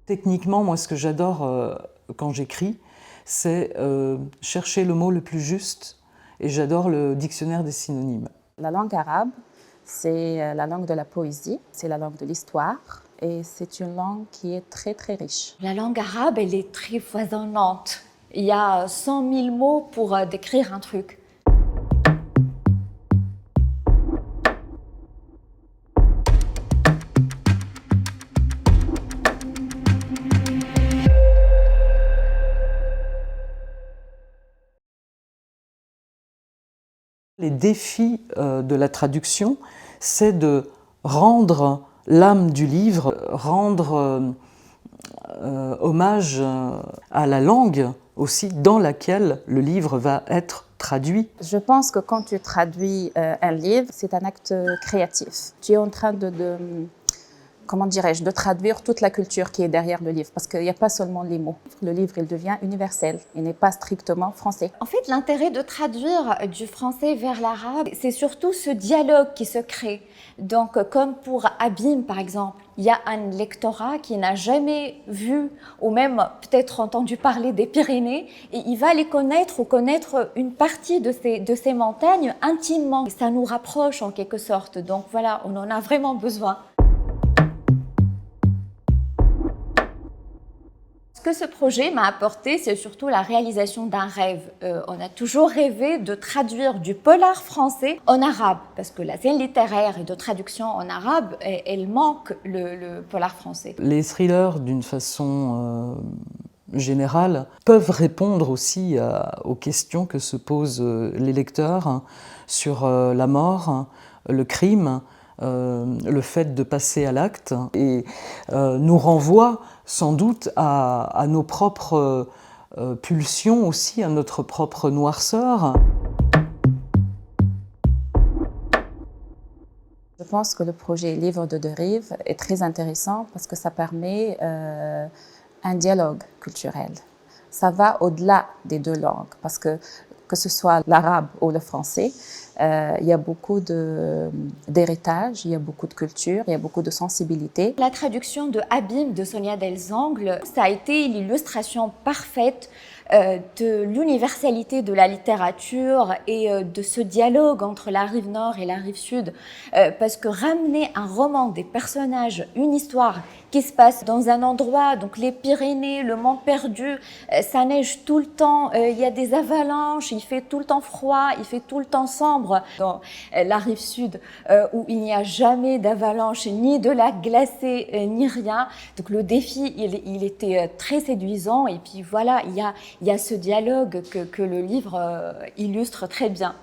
Techniquement, moi, ce que j'adore quand j'écris, c'est chercher le mot le plus juste, et j'adore le dictionnaire des synonymes. La langue arabe, c'est la langue de la poésie, c'est la langue de l'histoire, et c'est une langue qui est très très riche. La langue arabe, elle est très foisonnante. Il y a 100 000 mots pour décrire un truc. Les défis de la traduction, c'est de rendre l'âme du livre, rendre hommage à la langue aussi dans laquelle le livre va être traduit. Je pense que quand tu traduis un livre, c'est un acte créatif. Tu es en train comment dirais-je, de traduire toute la culture qui est derrière le livre, parce qu'il n'y a pas seulement les mots. Le livre, il devient universel, il n'est pas strictement français. En fait, l'intérêt de traduire du français vers l'arabe, c'est surtout ce dialogue qui se crée. Donc, comme pour Abîme, par exemple, il y a un lectorat qui n'a jamais vu ou même peut-être entendu parler des Pyrénées et il va les connaître ou connaître une partie de ces montagnes intimement. Ça nous rapproche en quelque sorte. Donc voilà, on en a vraiment besoin. Ce que ce projet m'a apporté, c'est surtout la réalisation d'un rêve. On a toujours rêvé de traduire du polar français en arabe, parce que la scène littéraire et de traduction en arabe, elle manque le polar français. Les thrillers, d'une façon générale, peuvent répondre aussi aux questions que se posent les lecteurs sur la mort, le crime, le fait de passer à l'acte, et nous renvoie sans doute à nos propres pulsions aussi, à notre propre noirceur. Je pense que le projet Livre de deux rives est très intéressant parce que ça permet un dialogue culturel. Ça va au-delà des deux langues parce que ce soit l'arabe ou le français, il y a beaucoup d'héritage, il y a beaucoup de culture, il y a beaucoup de sensibilité. La traduction de Abîme de Sonia Delzangle, ça a été l'illustration parfaite de l'universalité de la littérature et de ce dialogue entre la rive nord et la rive sud. Parce que ramener un roman, des personnages, une histoire qui se passe dans un endroit, donc les Pyrénées, le monde perdu, ça neige tout le temps, il y a des avalanches, il fait tout le temps froid, il fait tout le temps sombre. Dans la rive sud, où il n'y a jamais d'avalanche, ni de lac glacé, ni rien. Donc le défi, il était très séduisant. Et puis voilà, il y a ce dialogue que le livre illustre très bien.